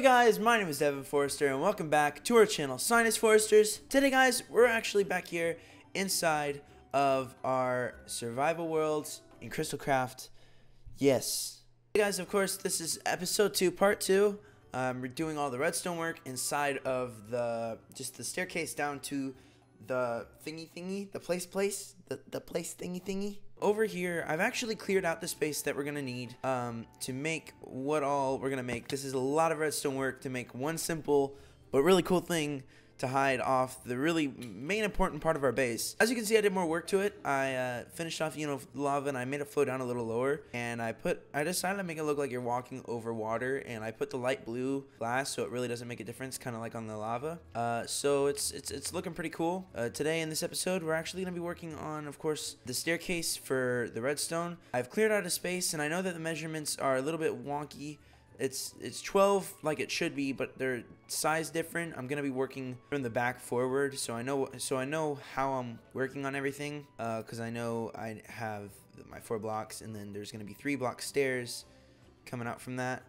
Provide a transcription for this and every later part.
Guys, my name is Evan Forrester and welcome back to our channel, Science Foresters. Today guys, we're actually back here inside of our survival worlds in Crystalcraft. Yes. Hey guys, of course, this is episode 2, part 2. We're doing all the redstone work inside of the staircase down to the the place thingy. Over here, I've actually cleared out the space that we're gonna need to make what all we're gonna make. This is a lot of redstone work to make one simple but really cool thing to hide off the really main important part of our base. As you can see, I did more work to it. I finished off, lava, and I made it flow down a little lower. And I decided to make it look like you're walking over water, and I put the light blue glass so it really doesn't make a difference, kind of like on the lava. So it's looking pretty cool. Today in this episode, we're actually gonna be working on, of course, the staircase for the redstone. I've cleared out a space, and I know that the measurements are a little bit wonky. It's 12 like it should be, but they're size different. I'm gonna be working from the back forward, so I know how I'm working on everything. Because I know I have my 4 blocks, and then there's gonna be 3 block stairs coming out from that.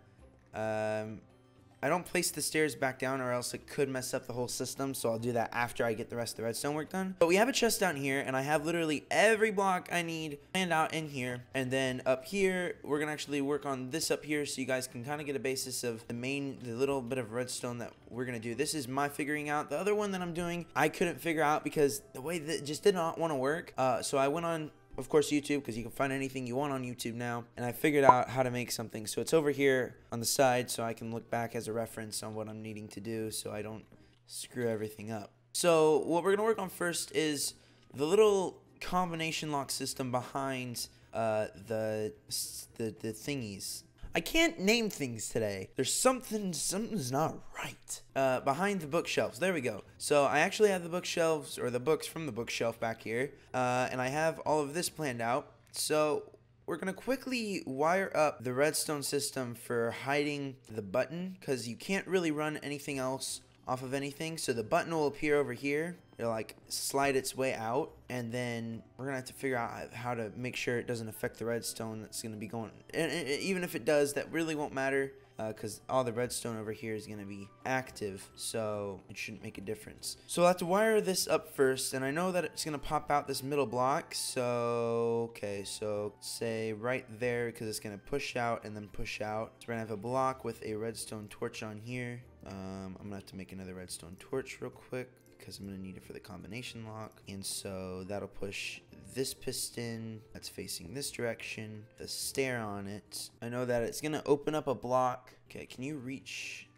I don't place the stairs back down or else it could mess up the whole system, so I'll do that after I get the rest of the redstone work done. But we have a chest down here, and I have literally every block I need planned out in here. And then up here, we're gonna actually work on this up here so you guys can kind of get a basis of the little bit of redstone that we're gonna do. This is my figuring out. The other one that I'm doing, I couldn't figure out because the way that it just did not want to work. So I went on, of course, YouTube, because you can find anything you want on YouTube now, and I figured out how to make something. So it's over here on the side, so I can look back as a reference on what I'm needing to do so I don't screw everything up. So what we're gonna work on first is the little combination lock system behind the thingies. I can't name things today. There's something's not right. Behind the bookshelves. There we go. So I actually have the bookshelves, or the books from the bookshelf back here. And I have all of this planned out. So we're gonna quickly wire up the redstone system for hiding the button, because you can't really run anything else off of anything. So the button will appear over here. It'll like slide its way out, and then we're gonna have to figure out how to make sure it doesn't affect the redstone that's gonna be going. And even if it does, that really won't matter, because all the redstone over here is gonna be active, so it shouldn't make a difference. So I'll have to wire this up first, and I know that it's gonna pop out this middle block. So okay, so say right there, because it's gonna push out and then push out. So we're gonna have a block with a redstone torch on here. I'm gonna have to make another redstone torch real quick, because I'm going to need it for the combination lock. And so that'll push this piston that's facing this direction, the stair on it. I know that it's going to open up a block. Okay, can we reach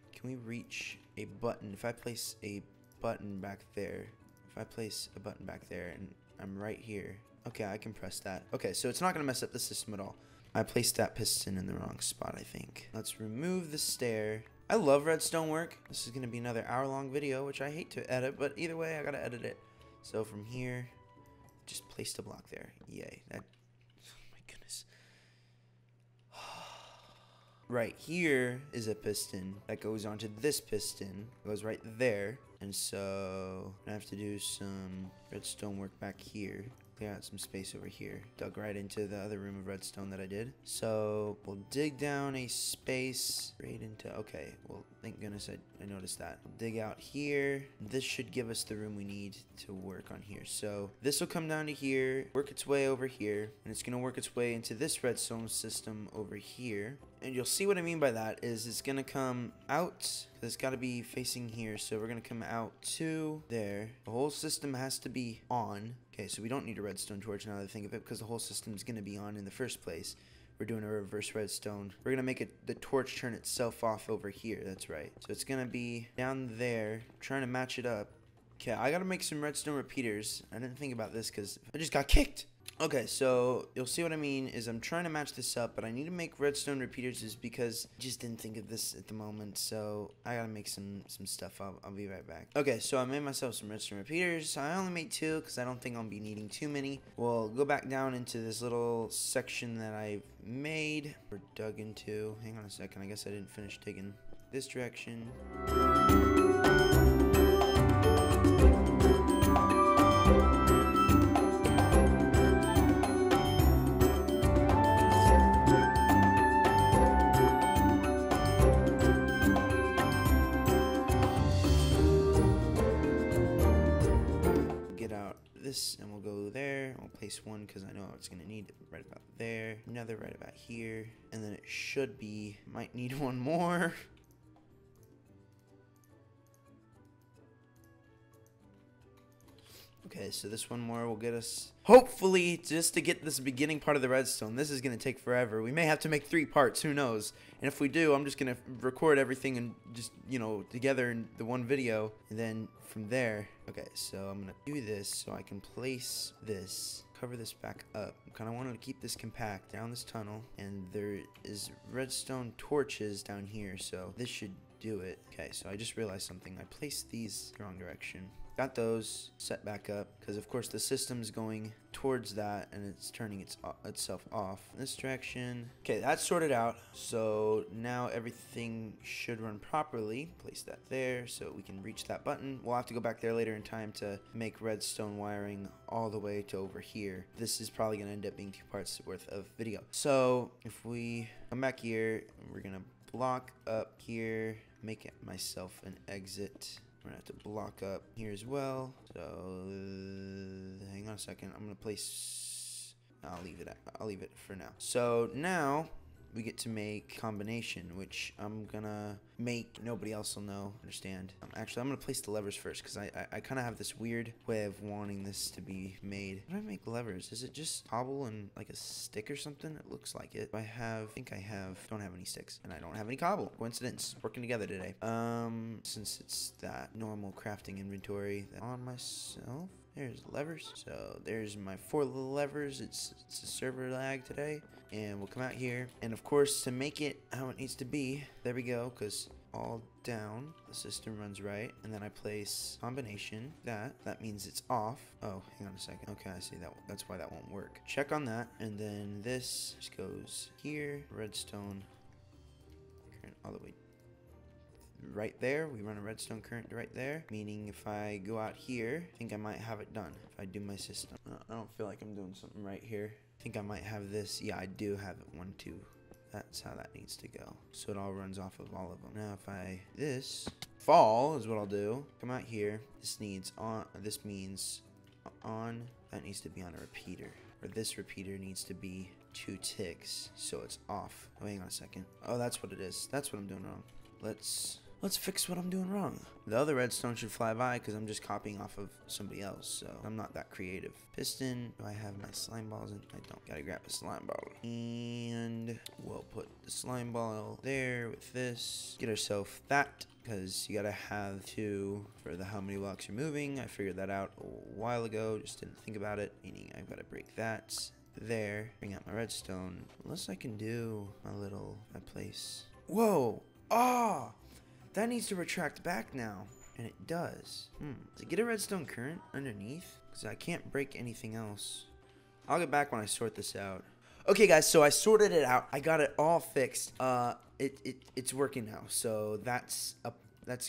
a button? If I place a button back there, and I'm right here. Okay, I can press that. Okay, so it's not going to mess up the system at all. I placed that piston in the wrong spot, I think. Let's remove the stair. I love redstone work. This is going to be another hour-long video, which I hate to edit, but either way, I got to edit it. So from here, just placed a block there. Yay. Oh my goodness. Right here is a piston that goes onto this piston. It goes right there. And so I have to do some redstone work back here. Clear out some space over here. Dug right into the other room of redstone that I did. So we'll dig down a space right into, okay, well, thank goodness I noticed that. We'll dig out here. This should give us the room we need to work on here. So this will come down to here, work its way over here, and it's gonna work its way into this redstone system over here. And you'll see what I mean by that is it's gonna come out. It's got to be facing here, so we're gonna come out to there. The whole system has to be on. Okay, so we don't need a redstone torch now that I think of it, because the whole system is gonna be on in the first place. We're doing a reverse redstone. We're gonna make the torch turn itself off over here. That's right. So it's gonna be down there. I'm trying to match it up. Okay, I gotta make some redstone repeaters. I didn't think about this because I just got kicked. Okay, so you'll see what I mean is I'm trying to match this up, but I need to make redstone repeaters is because I just didn't think of this at the moment, so I gotta make some stuff. I'll be right back. Okay, so I made myself some redstone repeaters. I only made 2 because I don't think I'll be needing too many. We'll go back down into this little section that I've made or dug into. Hang on a second, I guess I didn't finish digging this direction. this, and we'll go there. We'll place one because I know it's gonna need right about there. Another right about here, and then it should be. Might need one more. Okay, so this one more will get us, hopefully, just to get this beginning part of the redstone. This is going to take forever. We may have to make 3 parts, who knows? And if we do, I'm just going to record everything and just, you know, together in the one video. And then from there, okay, so I'm going to do this so I can place this, cover this back up. I kind of wanted to keep this compact down this tunnel. And there is redstone torches down here, so this should do it. Okay, so I just realized something. I placed these the wrong direction. Got those set back up because of course the system's going towards that and it's turning itself off in this direction. Okay, that's sorted out. So now everything should run properly. Place that there so we can reach that button. We'll have to go back there later in time to make redstone wiring all the way to over here. This is probably going to end up being 2 parts worth of video. So if we come back here, we're going to block up here, make it myself an exit. We're gonna have to block up here as well. So hang on a second. I'm gonna place. I'll leave it for now. So now we get to make combination, which I'm gonna make. Nobody else will know, understand. Actually, I'm gonna place the levers first because I kind of have this weird way of wanting this to be made. How do I make levers? Is it just cobble and like a stick or something? It looks like it. I think I have. Don't have any sticks, and I don't have any cobble. Coincidence. Working together today. Since it's that normal crafting inventory on myself. There's levers. So there's my 4 little levers. It's a server lag today. And we'll come out here. And of course, to make it how it needs to be, there we go, because all down, the system runs right. And then I place combination. That means it's off. Oh, hang on a second. Okay, I see that. That's why that won't work. Check on that. And then this just goes here. Redstone current all the way right there. We run a redstone current right there, meaning if I go out here, I think I might have it done if I do my system. I don't feel like I'm doing something right here. I think I might have this. Yeah, I do have it. 1, 2. That's how that needs to go. So it all runs off of all of them. Now if this fall is what I'll do. Come out here. This needs on. This means on. That needs to be on a repeater. Or this repeater needs to be 2 ticks. So it's off. Oh, hang on a second. Oh, that's what it is. That's what I'm doing wrong. Let's fix what I'm doing wrong. The other redstone should fly by because I'm just copying off of somebody else, so I'm not that creative. Piston, do I have my slime balls in? I don't. Gotta grab a slime ball. And we'll put the slime ball there with this. Get ourselves that, because you gotta have 2 for the how many blocks you're moving. I figured that out a while ago, just didn't think about it, meaning I've gotta break that there. Bring out my redstone. Unless I can do my place. Whoa! Ah! That needs to retract back now. And it does. Does it get a redstone current underneath? Because I can't break anything else. I'll get back when I sort this out. Okay, guys, so I sorted it out. I got it all fixed. It's working now. So that's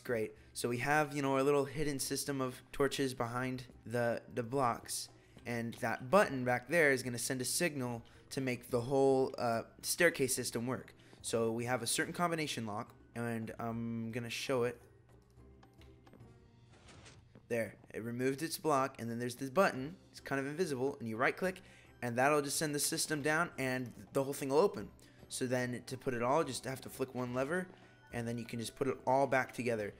great. So we have, you know, our little hidden system of torches behind the blocks. And that button back there is going to send a signal to make the whole staircase system work. So we have a certain combination lock. And I'm gonna show it. There, it removed its block, and then there's this button. It's kind of invisible, and you right click, and that'll just send the system down, and the whole thing will open. So then to put it all, just have to flick one lever, and then you can just put it all back together.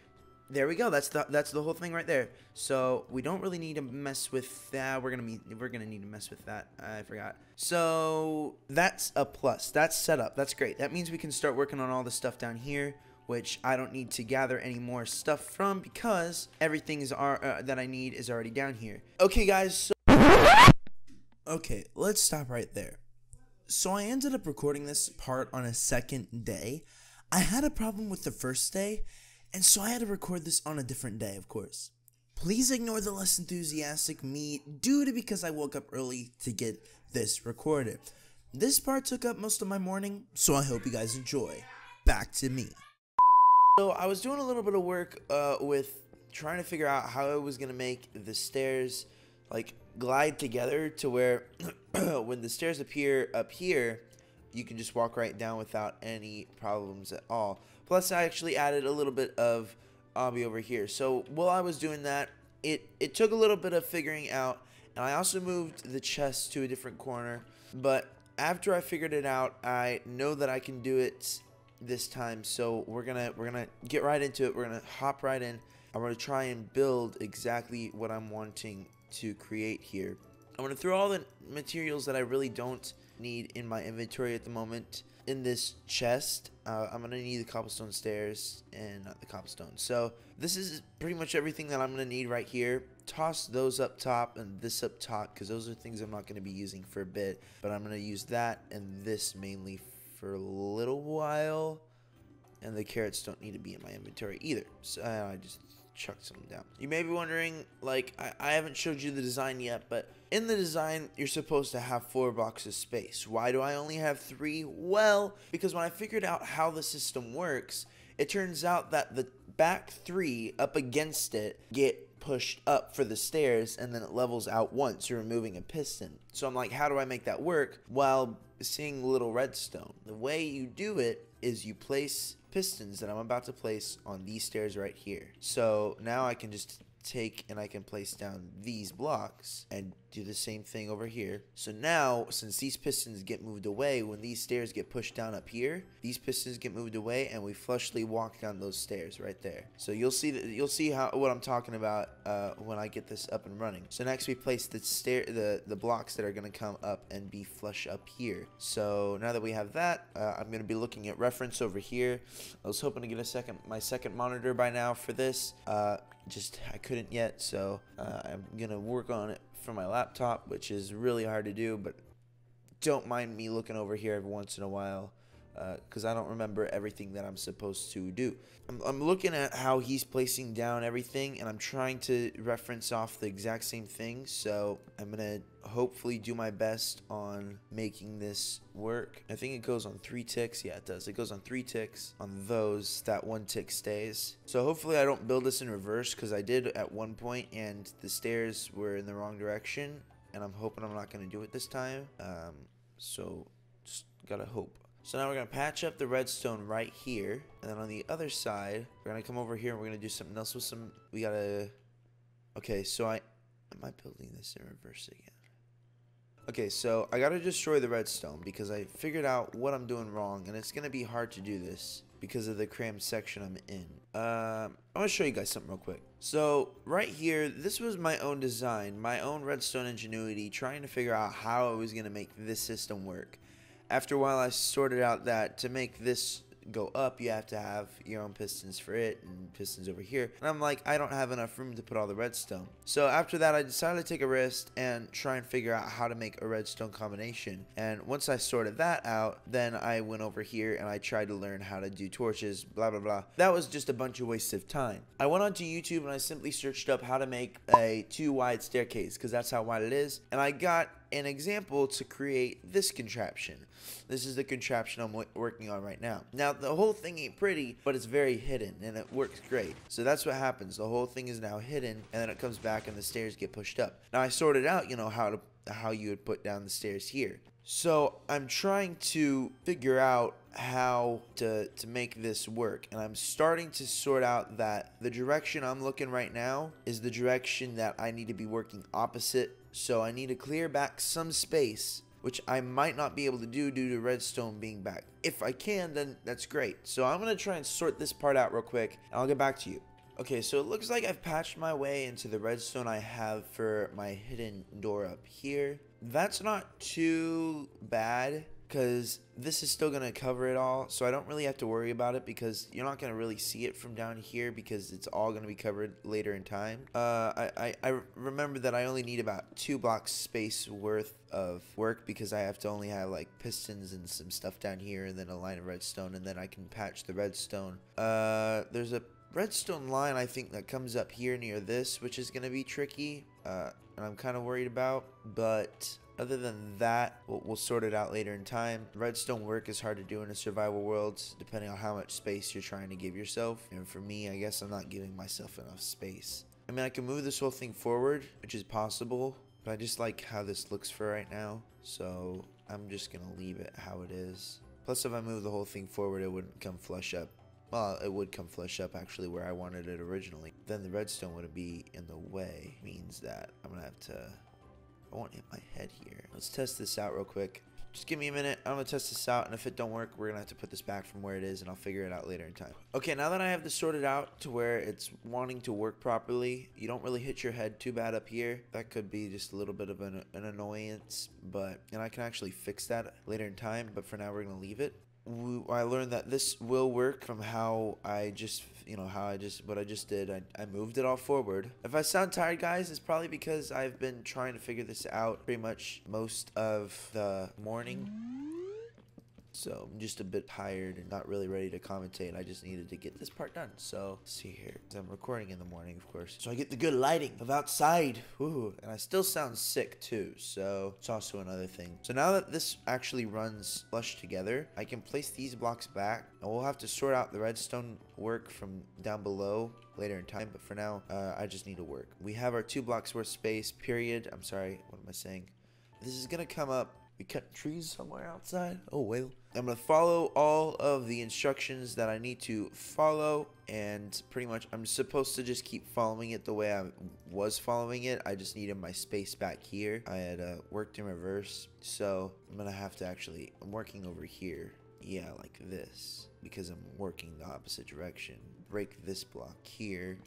There we go. That's the whole thing right there. So we don't really need to mess with that. We're gonna need to mess with that. I forgot. So that's a plus. That's set up. That's great. That means we can start working on all the stuff down here, which I don't need to gather any more stuff from because everything is that I need is already down here. Okay, guys. Okay, let's stop right there. So I ended up recording this part on a second day. I had a problem with the first day. And so I had to record this on a different day, of course. Please ignore the less enthusiastic me due to because I woke up early to get this recorded. This part took up most of my morning, so I hope you guys enjoy. Back to me. So I was doing a little bit of work with trying to figure out how I was going to make the stairs like glide together to where when the stairs appear up here, you can just walk right down without any problems at all. Plus, I actually added a little bit of obby over here. So while I was doing that, it took a little bit of figuring out, And I also moved the chest to a different corner, but after I figured it out, I know that I can do it this time. So we're gonna get right into it. We're gonna hop right in. I'm gonna try and build exactly what I'm wanting to create here. I'm gonna throw all the materials that I really don't need in my inventory at the moment in this chest. I'm gonna need the cobblestone stairs and not the cobblestone. So this is pretty much everything that I'm gonna need right here. Toss those up top and this up top because those are things I'm not gonna be using for a bit, but I'm gonna use that and this mainly for a little while. And the carrots don't need to be in my inventory either, so I just chucked some down. You may be wondering, like, I haven't showed you the design yet, but in the design you're supposed to have 4 blocks of space. Why do I only have 3? Well, because when I figured out how the system works, it turns out that the back 3 up against it get pushed up for the stairs, and then it levels out once, removing a piston. So I'm like, how do I make that work while seeing little redstone? The way you do it is you place pistons that I'm about to place on these stairs right here. So now I can just take and I can place down these blocks and do the same thing over here. So now, since these pistons get moved away, when these stairs get pushed down up here, these pistons get moved away and we flushly walk down those stairs right there. So you'll see how what I'm talking about when I get this up and running. So next we place the blocks that are going to come up and be flush up here. So now that we have that, I'm going to be looking at reference over here. I was hoping to get my second monitor by now for this. I couldn't yet, so I'm gonna work on it for my laptop, which is really hard to do, but don't mind me looking over here every once in a while because I don't remember everything that I'm supposed to do. I'm looking at how he's placing down everything, and I'm trying to reference off the exact same thing, so I'm gonna hopefully do my best on making this work. I think it goes on 3 ticks. Yeah, it does. It goes on 3 ticks. On those, that 1 tick stays. So hopefully I don't build this in reverse, because I did at one point and the stairs were in the wrong direction, and I'm hoping I'm not going to do it this time. So just gotta hope. So now we're going to patch up the redstone right here. And then on the other side, we're going to come over here and we're going to do something else with some... We got to... Okay, so am I building this in reverse again? Okay, so I got to destroy the redstone because I figured out what I'm doing wrong. And it's going to be hard to do this because of the crammed section I'm in. I'm going to show you guys something real quick. So right here, this was my own design, my own redstone ingenuity, trying to figure out how I was going to make this system work. After a while, I sorted out that to make this go up, you have to have your own pistons for it and pistons over here. And I'm like, I don't have enough room to put all the redstone. So after that, I decided to take a risk and try and figure out how to make a redstone combination. And once I sorted that out, then I went over here and I tried to learn how to do torches, blah, blah, blah. That was just a bunch of waste of time. I went onto YouTube and I simply searched up how to make a 2 wide staircase because that's how wide it is. And I got an example to create this contraption. This is the contraption I'm working on right now. Now, the whole thing ain't pretty, but it's very hidden, and it works great. So that's what happens. The whole thing is now hidden, and then it comes back, and the stairs get pushed up. Now, I sorted out, you know, how you would put down the stairs here. So I'm trying to figure out how to make this work, and I'm starting to sort out that the direction I'm looking right now is the direction that I need to be working opposite. So I need to clear back some space, which I might not be able to do due to redstone being back. If I can, then that's great. So I'm going to try and sort this part out real quick, and I'll get back to you. Okay, so it looks like I've patched my way into the redstone I have for my hidden door up here. That's not too bad, because this is still going to cover it all, so I don't really have to worry about it because you're not going to really see it from down here because it's all going to be covered later in time. I remember that I only need about 2 blocks space worth of work because I have to only have like pistons and some stuff down here and then a line of redstone, and then I can patch the redstone. There's a redstone line I think that comes up here near this, which is going to be tricky, and I'm kind of worried about, but other than that, we'll sort it out later in time. Redstone work is hard to do in a survival world, depending on how much space you're trying to give yourself. And for me, I guess I'm not giving myself enough space. I mean, I can move this whole thing forward, which is possible, but I just like how this looks for right now. So I'm just going to leave it how it is. Plus, if I move the whole thing forward, it wouldn't come flush up. Well, it would come flush up actually where I wanted it originally. Then the redstone wouldn't be in the way. Means that I'm going to have to I won't hit my head here. Let's test this out real quick. Just give me a minute. I'm gonna test this out, and if it don't work, we're gonna have to put this back from where it is, and I'll figure it out later in time. Okay, now that I have this sorted out to where it's wanting to work properly, you don't really hit your head too bad up here. That could be just a little bit of an annoyance, and I can actually fix that later in time, but for now we're gonna leave it. I learned that this will work from how I just, what I just did. I moved it all forward. If I sound tired, guys, it's probably because I've been trying to figure this out pretty much most of the morning. So I'm just a bit tired and not really ready to commentate. I just needed to get this part done. So let's see here. I'm recording in the morning, of course, so I get the good lighting of outside. Ooh, and I still sound sick too, so it's also another thing. So now that this actually runs flush together, I can place these blocks back, and we'll have to sort out the redstone work from down below later in time. But for now, I just need to work. We have our 2 blocks worth space. Period. I'm sorry. What am I saying? This is gonna come up. We cut trees somewhere outside. Oh, well. I'm going to follow all of the instructions that I need to follow. And pretty much I'm supposed to just keep following it the way I was following it. I just needed my space back here. I had worked in reverse. So I'm going to have to actually, I'm working over here. Yeah, like this. Because I'm working the opposite direction. Break this block here.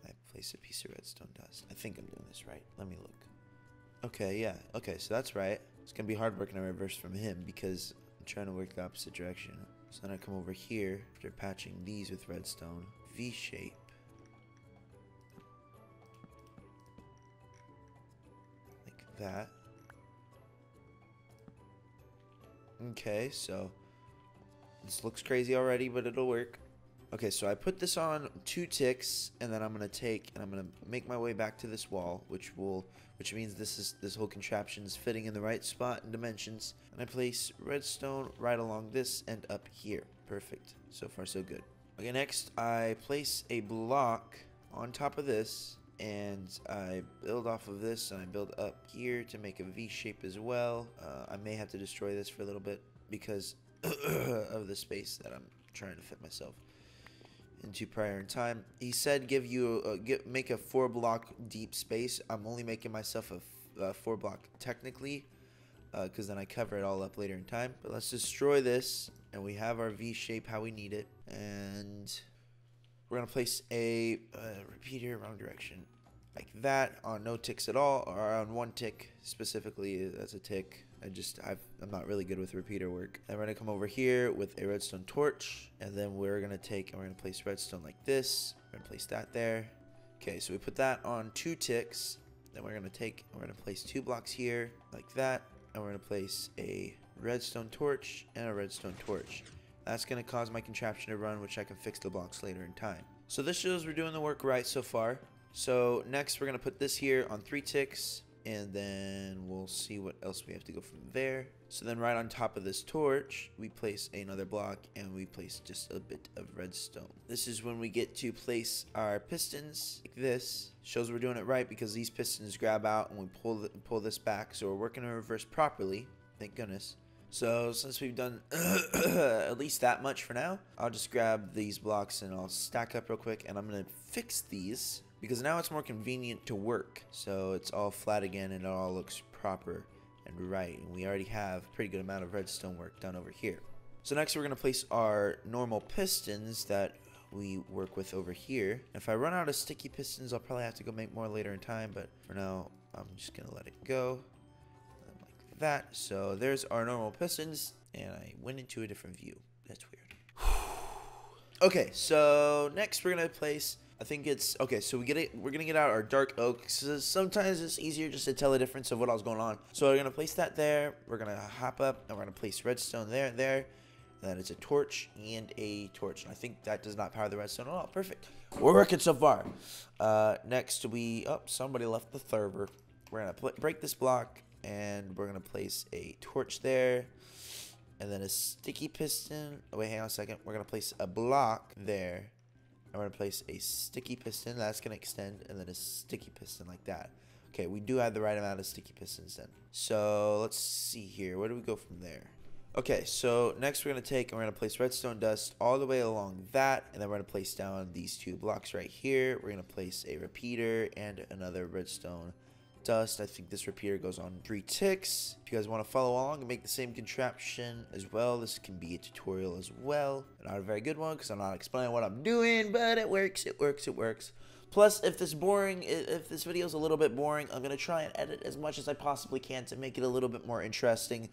I place a piece of redstone dust. I think I'm doing this right. Let me look. Okay, yeah. Okay, so that's right. It's going to be hard working in reverse from him because I'm trying to work the opposite direction. So then I come over here after patching these with redstone. V-shape. Like that. Okay, so this looks crazy already, but it'll work. Okay, so I put this on 2 ticks, and then I'm gonna make my way back to this wall, which means this whole contraption is fitting in the right spot and dimensions. And I place redstone right along this and up here. Perfect. So far, so good. Okay, next I place a block on top of this, and I build off of this, and I build up here to make a V shape as well. I may have to destroy this for a little bit because of the space that I'm trying to fit myself into prior in time. He said make a 4 block deep space. I'm only making myself a 4 block technically because then I cover it all up later in time. But let's destroy this, and we have our V shape how we need it, and we're gonna place a repeater wrong direction like that on no ticks at all, or on 1 tick specifically. That's a tick. I'm not really good with repeater work. And we're gonna come over here with a redstone torch, and then we're gonna place redstone like this. We're gonna place that there. Okay, so we put that on 2 ticks. Then we're gonna place 2 blocks here like that, and we're gonna place a redstone torch and a redstone torch. That's gonna cause my contraption to run, which I can fix the blocks later in time. So this shows we're doing the work right so far. So next we're gonna put this here on 3 ticks, and then we'll see what else we have to go from there. So then right on top of this torch, we place another block, and we place just a bit of redstone. This is when we get to place our pistons like this. Shows we're doing it right because these pistons grab out and we pull this back, so we're working in reverse properly. Thank goodness. So since we've done at least that much for now, I'll just grab these blocks and I'll stack up real quick, and I'm gonna fix these because now it's more convenient to work. So it's all flat again and it all looks proper and right, and we already have a pretty good amount of redstone work done over here. So next we're gonna place our normal pistons that we work with over here. If I run out of sticky pistons, I'll probably have to go make more later in time, but for now I'm just gonna let it go like that. So there's our normal pistons, and I went into a different view. That's weird. Okay, so next we're gonna place, I think it's okay. So we're gonna get out our dark oak. So sometimes it's easier just to tell the difference of what else going on. So we're gonna place that there. We're gonna hop up, and we're gonna place redstone there, there. That is a torch and a torch. And I think that does not power the redstone at all. Perfect. We're working so far. Next somebody left the server. We're gonna break this block, and we're gonna place a torch there, and then a sticky piston. Oh, wait, hang on a second. We're gonna place a block there. I'm going to place a sticky piston. That's going to extend, and then a sticky piston like that. Okay, we do have the right amount of sticky pistons then. So let's see here. Where do we go from there? Okay, so next we're going to place redstone dust all the way along that, and then we're going to place down these 2 blocks right here. We're going to place a repeater and another redstone dust. I think this repeater goes on 3 ticks. If you guys want to follow along and make the same contraption as well, this can be a tutorial as well. Not a very good one because I'm not explaining what I'm doing, but it works, it works, it works. Plus, if this video is a little bit boring, I'm going to try and edit as much as I possibly can to make it a little bit more interesting,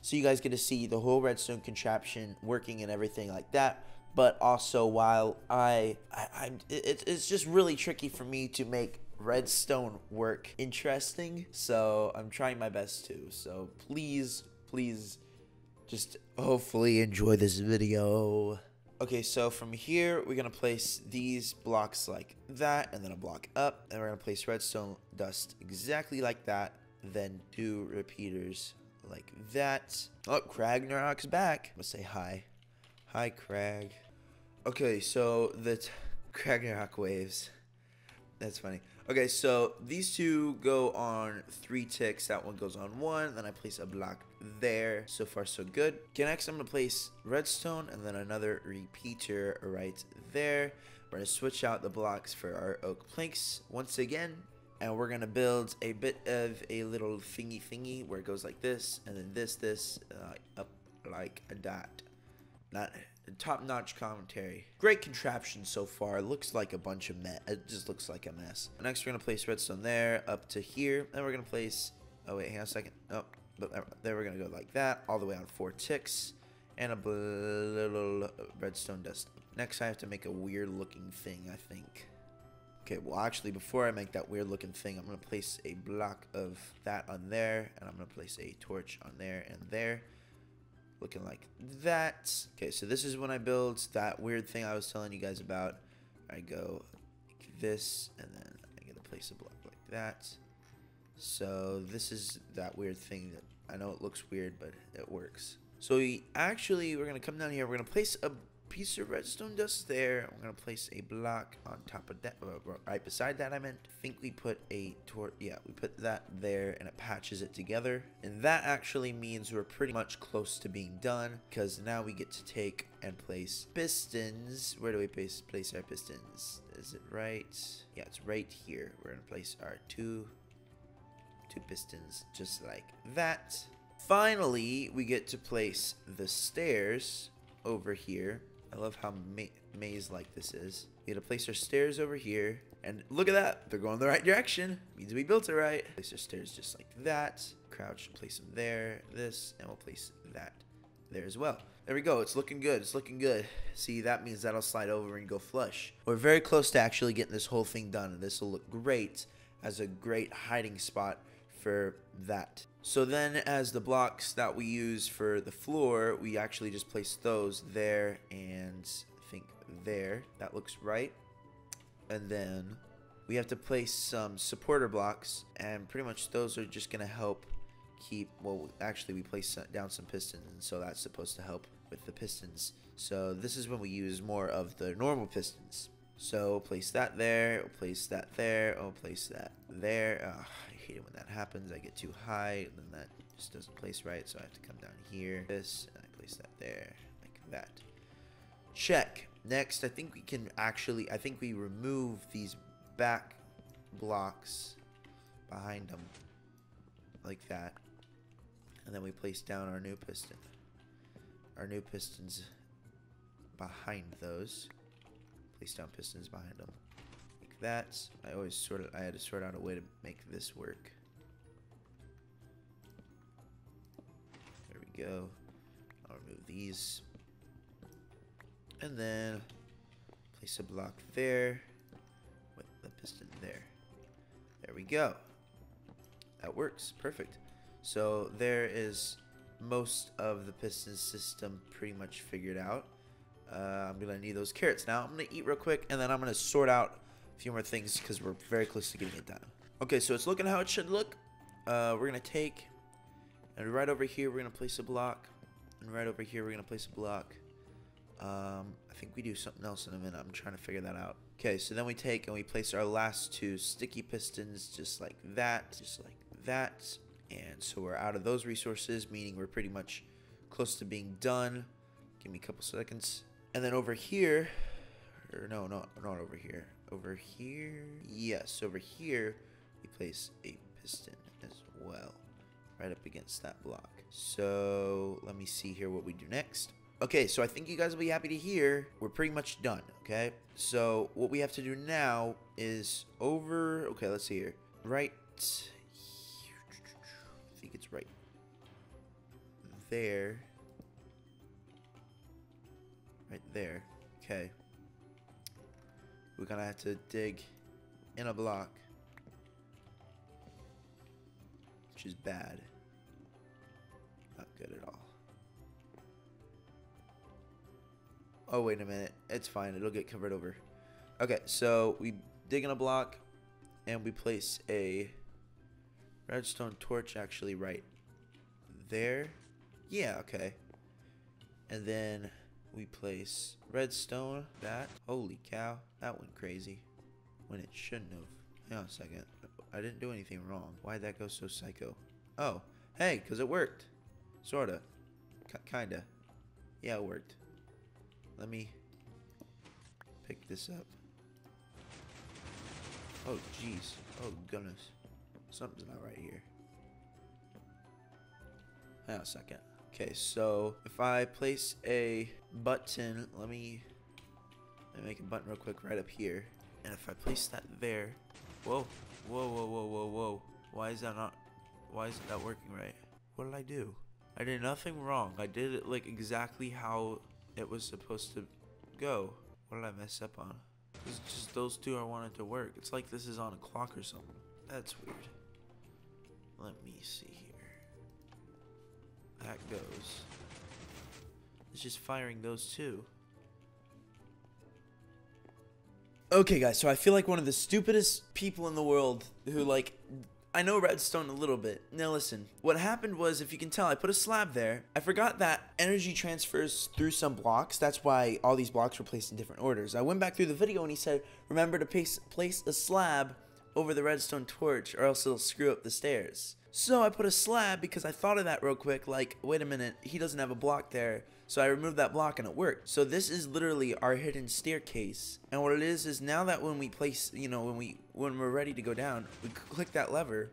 so you guys get to see the whole redstone contraption working and everything like that. But also, while it's just really tricky for me to make redstone work interesting, so I'm trying my best to. So please just hopefully enjoy this video. Okay, so from here, we're going to place these blocks like that, and then a block up, and we're going to place redstone dust exactly like that, then 2 repeaters like that. Oh, Cragnarok's back. I'm going to say hi. Hi, Crag. Okay, so the Cragnarok waves. That's funny. Okay, so these 2 go on 3 ticks. That one goes on 1. Then I place a block there. So far, so good. Okay, next I'm going to place redstone and then another repeater right there. We're going to switch out the blocks for our oak planks once again. And we're going to build a bit of a little thingy where it goes like this. And then this, up like a dot. Not top-notch commentary. Great contraption so far. It looks like a bunch of mess. It just looks like a mess. Next, we're gonna place redstone there up to here. Then we're gonna place. Oh wait, hang on a second. Oh, but there we're gonna go like that, all the way on 4 ticks, and a little redstone dust. Next, I have to make a weird-looking thing, I think. Okay, well, actually, before I make that weird-looking thing, I'm gonna place a block of that on there, and I'm gonna place a torch on there and there. Looking like that. Okay, so this is when I build that weird thing I was telling you guys about. I go like this, and then I get to place a block like that. So this is that weird thing that I know it looks weird, but it works. So we're gonna come down here. We're gonna place a piece of redstone dust there. We're gonna place a block on top of that, right beside that. I think we put a yeah, we put that there, and it patches it together. And that actually means we're pretty much close to being done, because now we get to take and place pistons. Where do we place our pistons? Is it right? Yeah, it's right here. We're gonna place our two pistons just like that. Finally, we get to place the stairs over here. I love how maze-like this is. We get to place our stairs over here, and look at that, they're going the right direction. Means we built it right. Place our stairs just like that. Crouch, place them there, this, and we'll place that there as well. There we go. It's looking good. It's looking good. See, that means that'll slide over and go flush. We're very close to actually getting this whole thing done, and this will look great as a great hiding spot for that. So then, as the blocks that we use for the floor, we actually just place those there, and I think there. That looks right. And then we have to place some supporter blocks, and pretty much those are just gonna help keep, well, actually we place down some pistons, and so that's supposed to help with the pistons. So this is when we use more of the normal pistons. So we'll place that there, we'll place that there, we'll place that there. I hate it when that happens. I get too high, and then that just doesn't place right, so I have to come down here, this, and I place that there, like that. Check. Next, I think we can actually, I think we remove these back blocks behind them, like that, and then we place down our new piston. Our new pistons behind those. Place down pistons behind them. Like that. I had to sort out a way to make this work. There we go. I'll remove these. And then place a block there with the piston there. There we go. That works. Perfect. So there is most of the piston system pretty much figured out. I'm gonna need those carrots now. I'm gonna eat real quick, and then I'm gonna sort out a few more things because we're very close to getting it done. Okay, so it's looking how it should look. We're gonna take, and right over here we're gonna place a block, and right over here we're gonna place a block. I think we do something else in a minute. I'm trying to figure that out. Okay, so then we take and we place our last 2 sticky pistons just like that, and so we're out of those resources, meaning we're pretty much close to being done. Give me a couple seconds. And then over here, or no, not over here. Over here, yes, over here, we place a piston as well, right up against that block. So let me see here what we do next. Okay, so I think you guys will be happy to hear we're pretty much done, okay? So what we have to do now is over, okay, let's see here. Right, I think it's right there. Right there, okay. We're gonna have to dig in a block, which is bad. Not good at all. Oh, wait a minute. It's fine. It'll get covered over. Okay, so we dig in a block, and we place a redstone torch actually right there. Yeah, okay. And then we place redstone. That. Holy cow. That went crazy when it shouldn't have. Hang on a second. I didn't do anything wrong. Why'd that go so psycho? Oh, hey, because it worked. Sorta. Kinda. Yeah, it worked. Let me pick this up. Oh, jeez. Oh, goodness. Something's not right here. Hang on a second. Okay, so if I place a button, let me make a button real quick right up here. And if I place that there, whoa, whoa, whoa, whoa, whoa, whoa. Why is that working right? What did I do? I did nothing wrong. I did it like exactly how it was supposed to go. What did I mess up on? It's just those two I wanted to work. It's like this is on a clock or something. That's weird. Let me see here. That goes. It's just firing those two. Okay, guys, so I feel like one of the stupidest people in the world who, like, I know redstone a little bit. Now listen, what happened was, if you can tell, I put a slab there. I forgot that energy transfers through some blocks. That's why all these blocks were placed in different orders. I went back through the video and he said, remember to place a slab over the redstone torch or else it'll screw up the stairs. So I put a slab because I thought of that real quick, like, wait a minute, he doesn't have a block there. So I removed that block and it worked. So this is literally our hidden staircase. And what it is now that when we place, you know, when we're ready to go down, we click that lever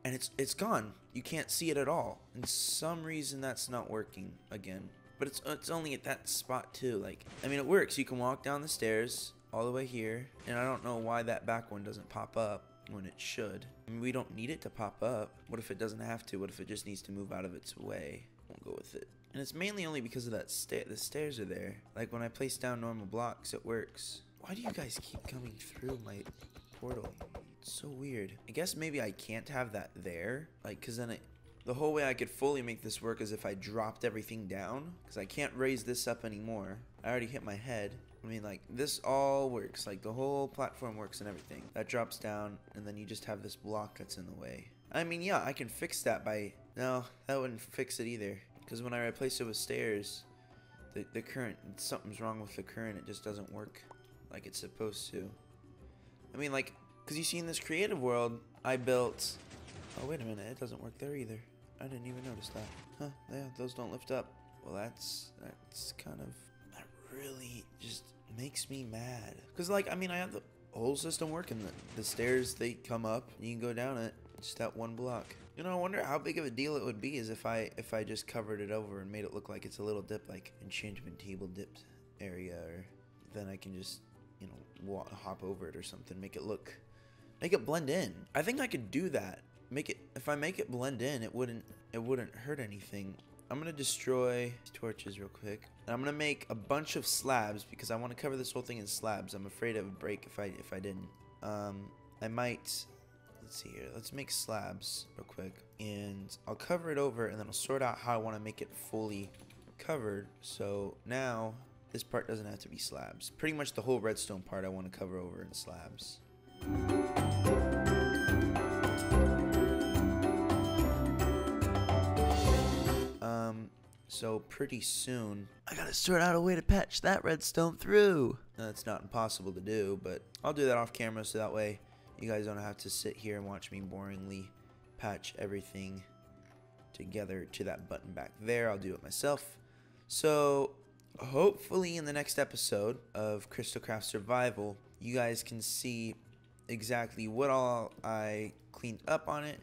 and it's gone. You can't see it at all. And some reason that's not working again. But it's only at that spot too. Like, I mean, it works. You can walk down the stairs all the way here. And I don't know why that back one doesn't pop up when it should. I mean, we don't need it to pop up. What if it doesn't have to? What if it just needs to move out of its way? We'll go with it. And it's mainly only because of that the stairs are there. Like when I place down normal blocks, it works. Why do you guys keep coming through my portal? It's so weird. I guess maybe I can't have that there. Like, cause then the whole way I could fully make this work is if I dropped everything down. Cause I can't raise this up anymore. I already hit my head. I mean, like, this all works. Like, the whole platform works and everything. That drops down, and then you just have this block that's in the way. I mean, yeah, I can fix that by... No, that wouldn't fix it either. Because when I replace it with stairs, the current... Something's wrong with the current. It just doesn't work like it's supposed to. I mean, like... Because you see, in this creative world, I built... Oh, wait a minute. It doesn't work there either. I didn't even notice that. Huh, yeah, those don't lift up. Well, that's kind of... That really just... makes me mad. Because, like, I mean, I have the whole system working. The stairs, they come up, and you can go down it. Just that one block. You know, I wonder how big of a deal it would be is if I just covered it over and made it look like it's a little dip, like enchantment table dipped area, or then I can just, you know, hop over it or something, make it blend in. I think I could do that. If I make it blend in, it wouldn't hurt anything. I'm gonna destroy these torches real quick. And I'm gonna make a bunch of slabs because I want to cover this whole thing in slabs. I'm afraid it would break if I didn't. I might. Let's see here. Let's make slabs real quick, and I'll cover it over, and then I'll sort out how I want to make it fully covered. So now this part doesn't have to be slabs. Pretty much the whole redstone part I want to cover over in slabs. So pretty soon, I gotta sort out a way to patch that redstone through. That's not impossible to do, but I'll do that off camera so that way you guys don't have to sit here and watch me boringly patch everything together to that button back there. I'll do it myself. So hopefully in the next episode of Crystalcraft Survival, you guys can see exactly what all I cleaned up on it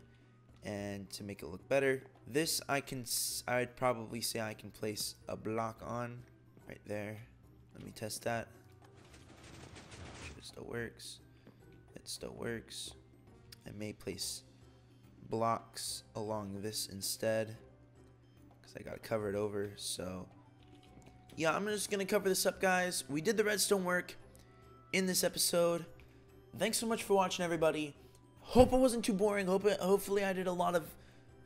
and to make it look better. This I'd probably say I can place a block on right there. Let me test that. Make sure it still works. It still works. I may place blocks along this instead because I gotta cover it over. So yeah, I'm just gonna cover this up, guys. We did the redstone work in this episode. Thanks so much for watching, everybody. Hope it wasn't too boring. Hopefully I did a lot of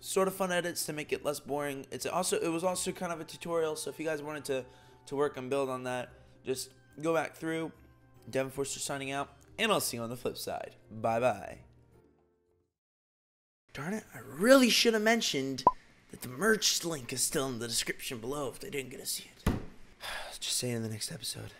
sort of fun edits to make it less boring. It was also kind of a tutorial, so if you guys wanted to work and build on that, just go back through. Devin Forster signing out, and I'll see you on the flip side. Bye bye. Darn it, I really should have mentioned that the merch link is still in the description below if they didn't get to see it. Just say it in the next episode.